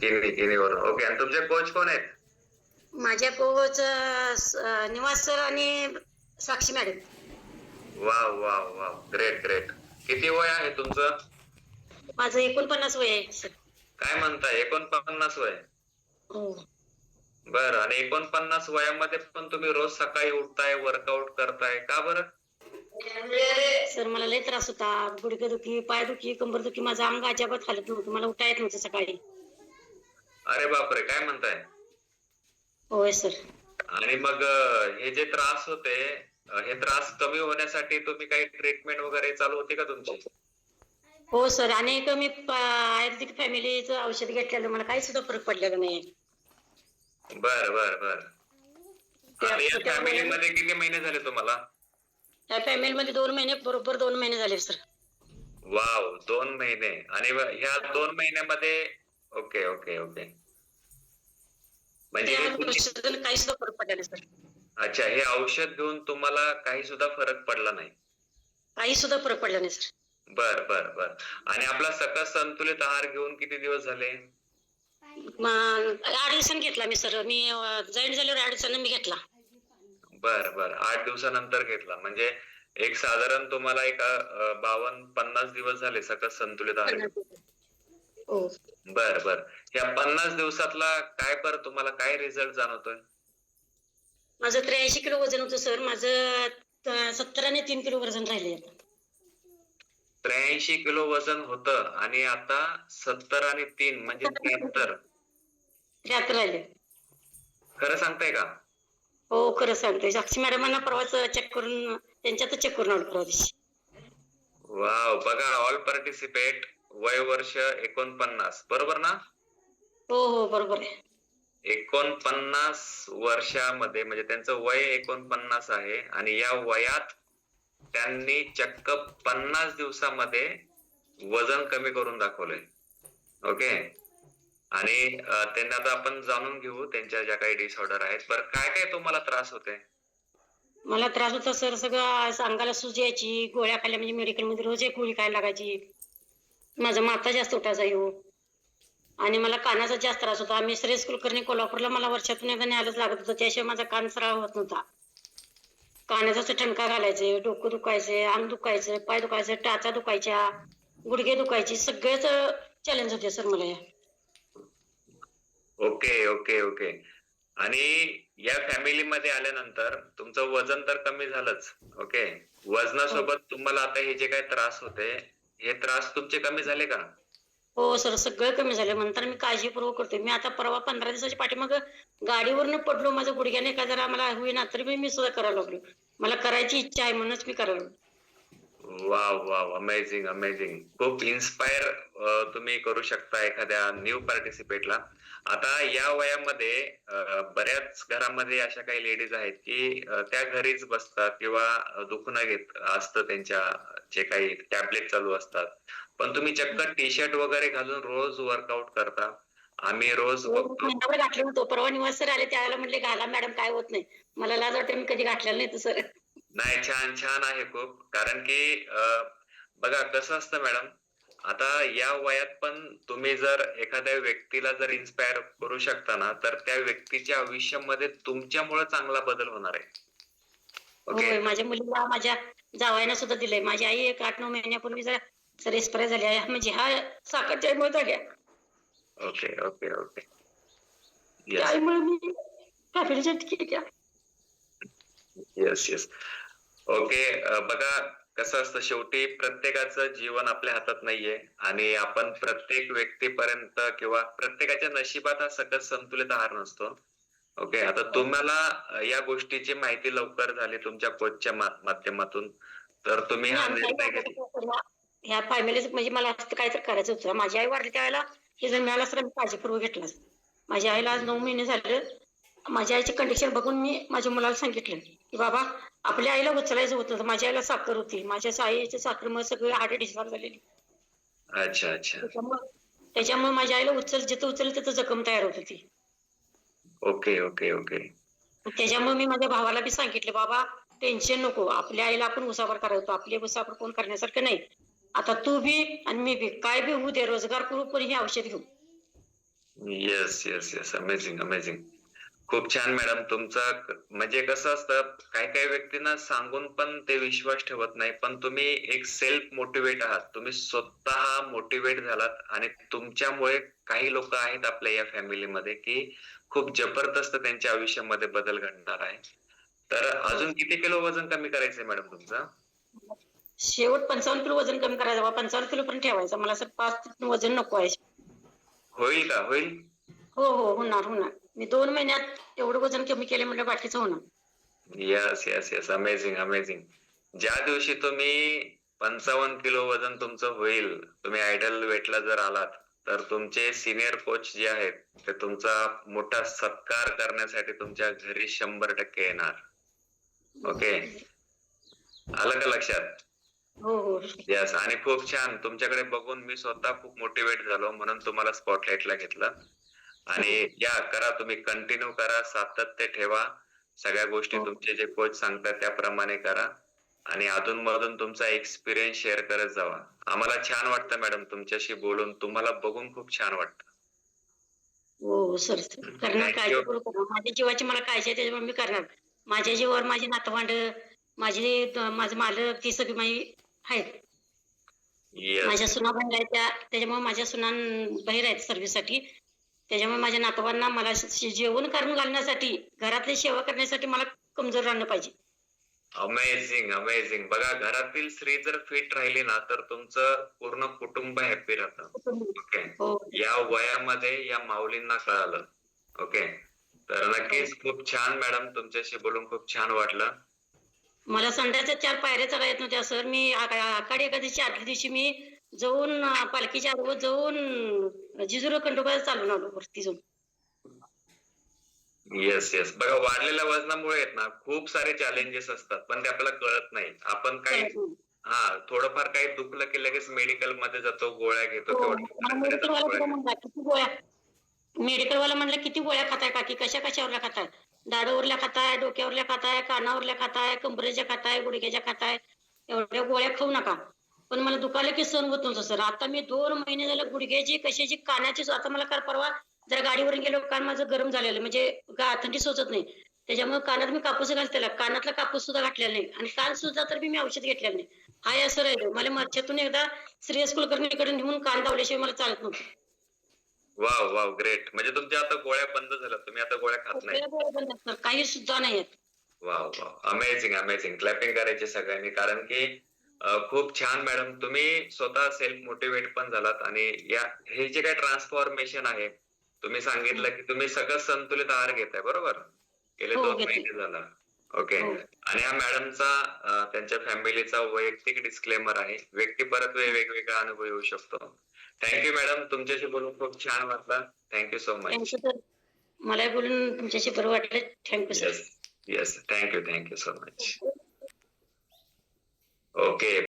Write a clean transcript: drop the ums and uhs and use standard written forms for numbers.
किनी वरून. ओके. आणि तुमचे कोच कोण आहेत? माझ्या कोच निवास सर आणि Sakshi madam. Wow wow wow, great great. किती वय आहे तुमचं? माझं 49 वय आहे सर. काय म्हणताय, 49 वय? हो. बरं. आणि 49 वयामध्ये पण तुम्ही रोज सकाळी उठताय, वर्कआउट करताय, का बरं? सर मला लय त्रास होता, गुडघेदुखी, पायदुखी, कंबरदुखी, माझं अंग अजिबात हालत नव्हतं, मला उठता येत नव्हतं सकाळी. अरे बापरे, काय म्हणताय? होय सर. आणि मग हे जे त्रास होते, हे त्रास कमी होण्यासाठी तुम्ही काही ट्रीटमेंट वगैरे चालू होती का तुमची? हो सर, अनेक मी आयुर्वेदिक फॅमिलीचं औषध घेतलेलं, मला काही सुद्धा फरक पडलेला नाही. बर बर बर. आता या त्यामुळे फॅमिलीमध्ये किती महिने झाले तुम्हाला? या फॅमिलीमध्ये 2 महिने, बरोबर 2 महिने झाले सर. वाव, 2 महिने. आणि ह्या 2 महिन्यामध्ये ओके ओके ओके. म्हणजे हे तुम्ही काही सुद्धा फरक पडला नाही सर. अच्छा, हे औषध घेऊन तुम्हाला काही सुद्धा फरक पडला नाही? काही सुद्धा फरक पडला नाही सर. बर बर बर. आणि आपला सकस संतुलित आहार घेऊन किती दिवस झाले? 8 दिवसांनी घेतला मी सर. मी जॉईन झाल्यावर 8 दिवसांनी मी घेतला. बर बर. 8 दिवसानंतर घेतला, म्हणजे एक साधारण तुम्हाला एक 52-50 दिवस झाले सकस संतुलित आहार घेऊन. हो. बर बर. या 50 दिवसातला काय बरं तुम्हाला काय रिझल्ट जाणवतोय? माझं 83 किलो वजन होतं सर. माझं 70 आणि 3 किलो वजन राहिले आता. 83 किलो वजन होतं आणि आता 70 आणि 3 म्हणजे 73. 73 राहिले. खरं सांगताय का? हो, खरं सांगते. साक्षी मॅडमांना परवाच चेक करून, त्यांच्यातच चेक करून आलो परवा दिवशी. वाव. बघा, ऑल पार्टिसिपेट, वय वर्ष 49, बरोबर ना? हो हो, बरोबर आहे. 49 वर्षामध्ये, म्हणजे त्यांचं वय 49 आहे आणि या वयात त्यांनी चक्क 50 दिवसामध्ये वजन कमी करून दाखवलंय. ओके. आणि त्यांना आता आपण जाणून घेऊ त्यांच्या ज्या काही डिसऑर्डर आहेत. बरं, काय काय तुम्हाला त्रास होते? मला त्रास होता सर, सगळं अंगाला सूज यायची, गोळ्या खाल्ल्या म्हणजे मेडिकलमध्ये रोज एक गोळी खायला लागायची. माझा माथा जास्त उठायचा येऊ. आणि मला कानाचा जास्त त्रास होता. मी श्रेयस कुलकर्णी कोल्हापूरला मला वर्षातून एकदा न्यायलाच लागत होतं, त्याशिवाय माझा कान सराव होत नव्हता. कानाचा ठणका घालायचे, डोकं दुखायचे, अंग दुखायचं, पाय दुखायचं, टाचा दुखायच्या, गुडघे दुखायचे, सगळेच चॅलेंज होते सर मला या. Okay okay okay. आणि या फॅमिलीमध्ये आल्यानंतर तुमचं वजन तर कमी झालंच. ओके. वजनासोबत तुम्हाला आता हे जे काही त्रास होते, हे त्रास तुमचे कमी झाले का? हो सर, सगळं कमी झालं. म्हणताना मी काळजीपूर्वक करतोय. मी आता परवा 15 दिवसाच्या पाठीमाग गाडीवरनं पडलो, माझ्या गुडघ्याने का जरा मला होईना, तरी मी सुद्धा करायला लागलो. मला करायची इच्छा आहे म्हणूनच मी करायला लागलो. Wow wow, amazing amazing. खूप इन्स्पायर तुम्ही करू शकता एखाद्या न्यू पार्टिसिपेटला. आता या वयामध्ये बऱ्याच घरामध्ये अशा काही लेडीज आहेत की त्या घरीच बसतात किंवा दुखणं घेत असतं, त्यांच्या जे काही टॅबलेट चालू असतात. पण तुम्ही चक्क टी शर्ट वगैरे घालून रोज वर्कआउट करता. आम्ही रोज बघतो. महिनाभर घातलं नव्हतं. परवा निवास सर आले, त्यावेळेला म्हणले घाला मॅडम, काय होत नाही. मला लाज वाटते, मी कधी घातलेलं नाही सर. नाही, छान छान आहे खूप. कारण की बघा कसं असतं मॅडम, आता या वयात पण तुम्ही जर एखाद्या व्यक्तीला जर इन्स्पायर करू शकता ना, तर त्या व्यक्तीच्या आयुष्यामध्ये तुमच्यामुळे चांगला बदल होणार आहे. ओके. होय, माझ्या मुलीला, माझ्या जावयानं सुद्धा दिलंय. माझी आई एक 8-9 महिन्यापूर्वी जरा सर एक्सपायर झाली, म्हणजे ह्या साखरच्यामुळे झाल्या. Okay okay okay. यस त्यामुळे मी फॅमिलीच्या केल्या. Yes yes. ओके. बघा कसं असतं, शेवटी प्रत्येकाचं जीवन आपल्या हातात नाहीये आणि आपण प्रत्येक व्यक्तीपर्यंत किंवा प्रत्येकाच्या नशिबात हा सकस संतुलित आहार नसतो. ओके. आता तुम्हाला या गोष्टीची माहिती लवकर झाली तुमच्या कोचच्या माध्यमातून, तर तुम्ही आणि हा आमच्या आई निर्णय वारल्या घेतला. तेव्हा ह्या फॅमिलीच, म्हणजे मला असं काहीतरी करायचं होतं. माझी आई वारली त्यावेळेला हे जर मिळालं असतं, मी काळजीपूर्वक घेतलं असतं. माझ्या आईला आज 9 महिने झाले. माझ्या आईची कंडिशन बघून मी माझ्या मुलाला सांगितलं की बाबा, आपल्या आईला उचलायचं होतं. माझ्या आईला साखर होती, माझ्या आईच्या साखरेमुळे सगळे हार्ट डिस्चार्ज झालेली. अच्छा अच्छा. त्याच्यामुळे माझ्या आईला जिथं उचल तिथं जखम तयार होत होती. Okay okay okay. त्याच्यामुळे मी माझ्या भावाला बी सांगितलं, बाबा टेन्शन नको, आपल्या आईला आपण उसाबर करायचो, आपले उसाबर कोण करण्यासारखं नाही. आता तू बी आणि मी बी काय बी होऊ दे, रोजगार करू, पण हे औषध घेऊ. Yes yes yes, amazing amazing. खूप छान मॅडम. म्हणजे कसं असतं, काही काही व्यक्तींना सांगून पण ते विश्वास ठेवत नाही, पण तुम्ही एक सेल्फ मोटिवेट आहात. तुम्ही स्वतः मोटिवेट झालात आणि तुमच्यामुळे काही लोक आहेत आपल्या या फॅमिलीमध्ये की खूप जबरदस्त त्यांच्या आयुष्यामध्ये बदल घडणार आहे. तर हो. अजून किती किलो वजन कमी करायचंय मॅडम तुमचं? शेवट 55 किलो वजन कमी करायचं बा. 55 किलो पण ठेवायचं. मला असं 5 वजन नको आहे. होईल का? होईल? हो, हो. होणार, होणार. मी 2 महिन्यात एवढं वजन कमी केलं म्हणजे बाकीचं होणार. Yes yes yes, amazing amazing. ज्या दिवशी तुम्ही 55 किलो वजन तुमचं होईल, तुम्ही आयडल वेटला जर आलात, तर तुमचे सिनियर कोच जे आहेत ते तुमचा मोठा सत्कार करण्यासाठी तुमच्या घरी 100% येणार. ओके, आलं का लक्षात? हो, हो. येस. आणि खूप छान. तुमच्याकडे बघून मी स्वतः खूप मोटिवेट झालो, म्हणून तुम्हाला स्पॉटलाइटला घेतलं. आणि या करा, तुम्ही कंटिन्यू करा, सातत्य ठेवा. सगळ्या गोष्टी हो. तुमचे जे कोच सांगतात त्याप्रमाणे करा आणि अधून-मधून तुमचा एक्सपिरियन्स शेअर करत जावा. आम्हाला छान वाटतं मॅडम तुमच्याशी बोलून. तुम्हाला बघून खूप छान वाटतं. हो, हो. सर, करणार, थँक यू. काळजी करू करणार. माझ्या जीवाची मला काळजी आहे त्याच्यामुळे मी करणार. माझ्या जीवावर माझी नातवंडं, माझे मालक ती सगळी माझी आहेत. येस. माझ्या सुना बाहेर आहेत त्याच्यामुळे माझ्या सुना बाहेर आहेत सर्व्हिससाठी. त्याच्यामुळे माझ्या नातवांना मला जेवण करून घालण्यासाठी, घरातली सेवा करण्यासाठी मला कमजोर राहणं पाहिजे. Amazing amazing. बघा, घरातील स्त्री जर फिट राहिली ना, तर तुमचं पूर्ण कुटुंब हॅपी राहतं. ओके. हो, या वयामध्ये या माऊलींना कळालं. ओके. तर हो. नक्कीच खूप छान मॅडम, तुमच्याशी बोलून खूप छान वाटलं. मला संडासच्या 4 पायऱ्या चढता येत नव्हत्या सर. मी आषाढी एकादशीच्या आदल्या दिवशी मी जाऊन पालखीच्या आडवं जाऊन जिजुरी खंडोबाला चालून आलो वरती जाऊन. Yes yes. बघा, वाढलेल्या वजनामुळे आहेत ना खूप सारे चॅलेंजेस असतात, पण ते आपल्याला कळत नाही. आपण काही कळत नाही. थोडंफार काही दुखलं की लगेच मेडिकल मध्ये जातो, गोळ्या घेतो, हो. केवढ्या मला फरक पडेल मेडिकलवाला गोळ्या सुद्धा घेतो. म्हणला, "किती गोळ्या?" मेडिकलवाला म्हणला, "किती गोळ्या खाताय काकी? कशा-कशावरल्या खाताय? दाढवरल्या खाताय, डोक्यावरल्या खाताय, कानावरल्या खाताय, कंबरेच्या खाताय, गुडघ्याच्या खाताय. एवढ्या गोळ्या खाऊ नका." पण मला दुखायला की सहन होत नव्हतं सर. आता मी 2 महिने झाले गुडघ्याची, कशाची, कानाची आता मला काल परवा जरा गाडीवरून गेलो, कान माझं गरम झालेलं म्हणजे थंडी सोचत नाही. त्याच्यामुळे कानात मी कापूस घालते त्याला. कानातला कापूस सुद्धा घातलेला नाही आणि काल सुद्धा तर मी औषध घेतलेलं नाही. हाय असं राहिलं. मला वर्षातून एकदा श्रेयस कुलकर्णीकडे नेऊन कान दावल्याशिवाय मला चालत नव्हतं. Wow wow, great. म्हणजे तुमच्या आता गोळ्या बंद झाल्या, तुम्ही आता गोळ्या खात नाही. सगळ्या गोळ्या बंद आहेत सर. काही सुद्धा नाही आहेत. Wow wow, amazing amazing. Clapping करायची सगळ्यांनी, कारण की खूप छान मॅडम. तुम्ही स्वतः सेल्फ मोटिवेट पण झालात आणि हे जे काही ट्रान्सफॉर्मेशन आहे, तुम्ही सांगितलं की तुम्ही सगळं संतुलित आहार घेताय, बरोबर? गेले हो, 2 घेते. महिने झाला. ओके. हो. आणि हा मॅडमचा त्यांच्या फॅमिलीचा वैयक्तिक डिस्क्लेमर आहे. व्यक्ती परत वेगवेगळा अनुभव येऊ शकतो. थँक्यू मॅडम, तुमच्याशी बोलून खूप छान वाटलं. Thank you so much. Thank sir. मलाही बोलून तुमच्याशी बरं वाटलं. Thank sir. Yes yes, thank you so much. Okay.